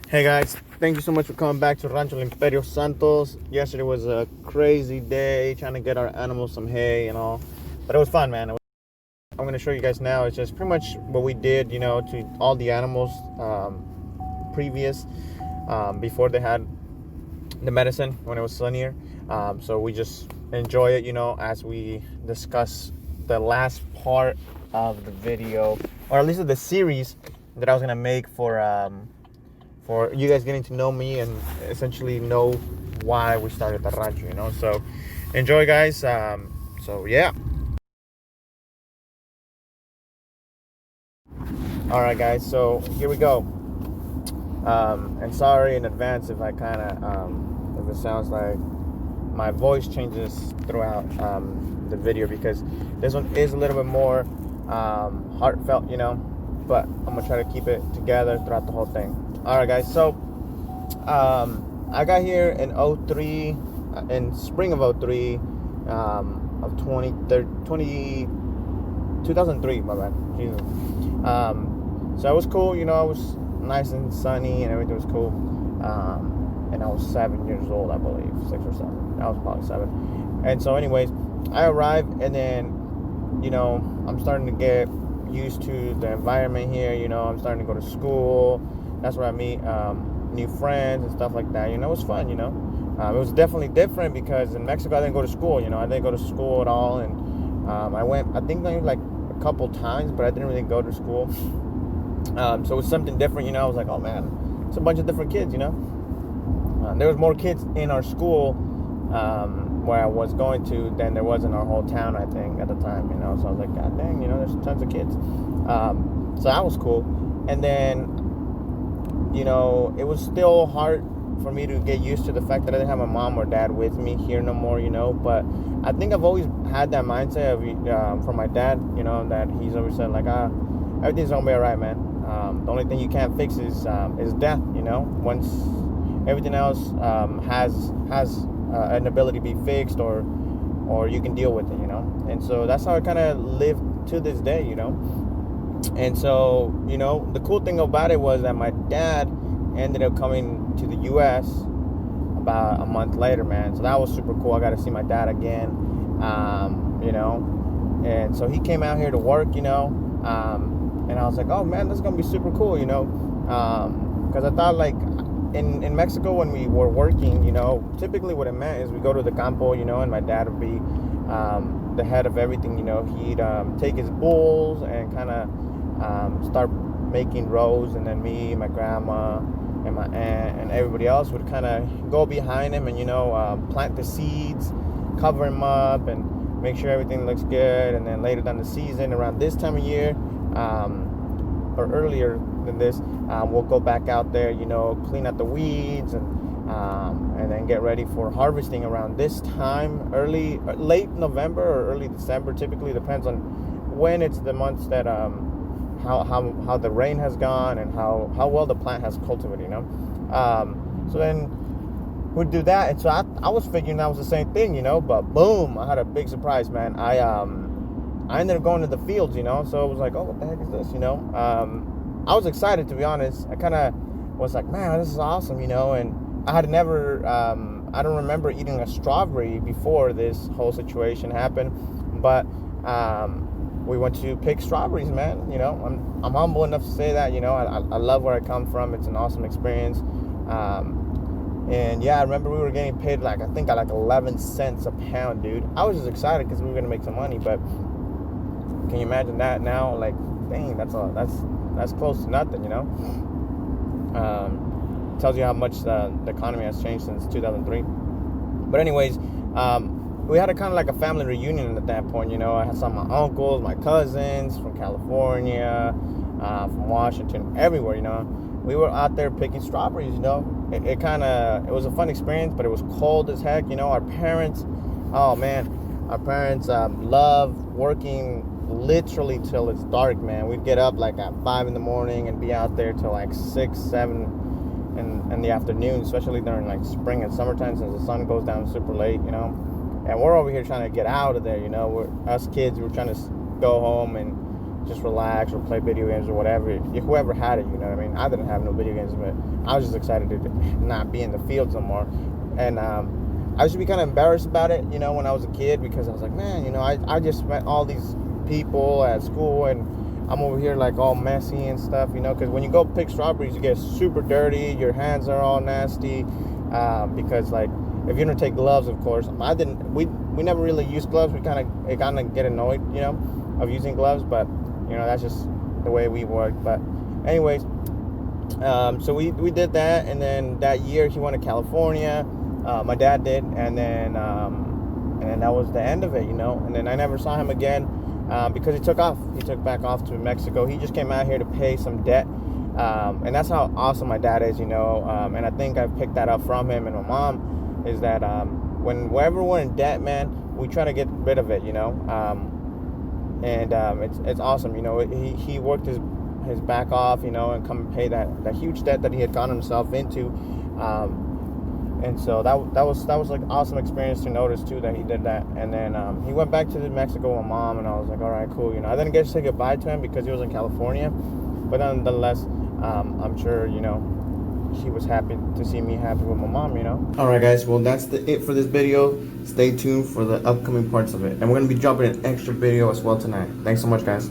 Hey guys, thank you so much for coming back to Rancho Imperio Santos. Yesterday was a crazy day trying to get our animals some hay and all, but it was fun, man. I'm going to show you guys now. It's just pretty much what we did, to all the animals previous, before they had the medicine when it was sunnier. So we just enjoy it, as we discuss the last part of the video, or at least of the series that I was going to make for you guys getting to know me and essentially know why we started the rancho. So enjoy, guys. So yeah. All right, guys. So here we go. And sorry in advance if I kind of if it sounds like my voice changes throughout the video, because this one is a little bit more heartfelt, but I'm gonna try to keep it together throughout the whole thing. All right, guys. So I got here in 03, in spring of 03, of 2003, my bad. Jesus. So it was cool, it was nice and sunny and everything was cool. And I was 7 years old, I believe, 6 or 7. I was probably 7. And so anyways, I arrived, and then, I'm starting to get used to the environment here. I'm starting to go to school. That's where I meet new friends and stuff like that. It was fun. It was definitely different because in Mexico I didn't go to school. I didn't go to school at all, and I think maybe like a couple times, but I didn't really go to school. So it was something different. I was like, oh man, it's a bunch of different kids. There was more kids in our school where I was going to than there was in our whole town, I think, at the time. So I was like, god dang, there's tons of kids. So that was cool. And then it was still hard for me to get used to the fact that I didn't have my mom or dad with me here no more, but I think I've always had that mindset of from my dad, that he's always said like, everything's gonna be all right, man. The only thing you can't fix is death, once everything else has an ability to be fixed, or you can deal with it, and so that's how I kind of live to this day, And so, the cool thing about it was that my dad ended up coming to the U.S. about a month later, man. So that was super cool. I got to see my dad again, And so he came out here to work, and I was like, oh, man, this is going to be super cool, Because I thought, like, in Mexico when we were working, typically what it meant is we go to the campo, and my dad would be the head of everything. He'd take his bulls and kind of start making rows, and then me, my grandma, and my aunt, and everybody else would kind of go behind him and plant the seeds, cover him up, and make sure everything looks good. And then later down the season, around this time of year, or earlier than this, we'll go back out there, clean out the weeds, and then get ready for harvesting around this time, late November or early December. Typically depends on when it's the months that how the rain has gone and how well the plant has cultivated. So then we'd do that, and so I was figuring that was the same thing, but boom, I had a big surprise, man. I ended up going to the fields, so it was like, oh, what the heck is this, I was excited, to be honest. I kind of was like, man, this is awesome, and I had never, I don't remember eating a strawberry before this whole situation happened, but we went to pick strawberries, man. I'm humble enough to say that, I love where I come from. It's an awesome experience. And yeah, I remember we were getting paid I think at 11 cents a pound, dude. I was just excited because we were gonna make some money, but can you imagine that now? Like, dang, that's close to nothing, Tells you how much the economy has changed since 2003. But anyways, we had a kind of like a family reunion at that point. I had some of my uncles, my cousins from California, from Washington, everywhere. We were out there picking strawberries. It was a fun experience, but it was cold as heck. Our parents, oh man, love working literally till it's dark, man. We'd get up like at 5 in the morning and be out there till like 6, 7 in the afternoon, especially during like spring and summertime, since the sun goes down super late, And we're over here trying to get out of there, us kids, we're trying to go home and just relax or play video games or whatever. Whoever had it, you know what I mean? I didn't have no video games, but I was just excited to not be in the fields no more. And I used to be kind of embarrassed about it, you know, when I was a kid, because I was like, man, you know, I just met all these people at school, and I'm over here like all messy and stuff, you know, because when you go pick strawberries, you get super dirty, your hands are all nasty, because like if you don't take gloves, of course. We never really used gloves. We kind of get annoyed, you know, of using gloves, but you know, that's just the way we work. But anyways, so we did that, and then that year he went to California. My dad did, and then that was the end of it, you know. And then I never saw him again because he took off. He took back off to Mexico. He just came out here to pay some debt, and that's how awesome my dad is, you know. And I think I've picked that up from him and my mom, is that whenever we're in debt, man, we try to get rid of it, you know. And it's awesome, you know. He worked his back off, you know, and come and pay that huge debt that he had gotten himself into. And so that was like an awesome experience to notice too, that he did that. And then he went back to Mexico with my mom, and I was like, all right, cool, you know. I didn't get to say goodbye to him because he was in California, but nonetheless, I'm sure, you know, he was happy to see me happy with my mom, you know. All right, guys, well, that's it for this video. Stay tuned for the upcoming parts of it, and we're gonna be dropping an extra video as well tonight. Thanks so much, guys.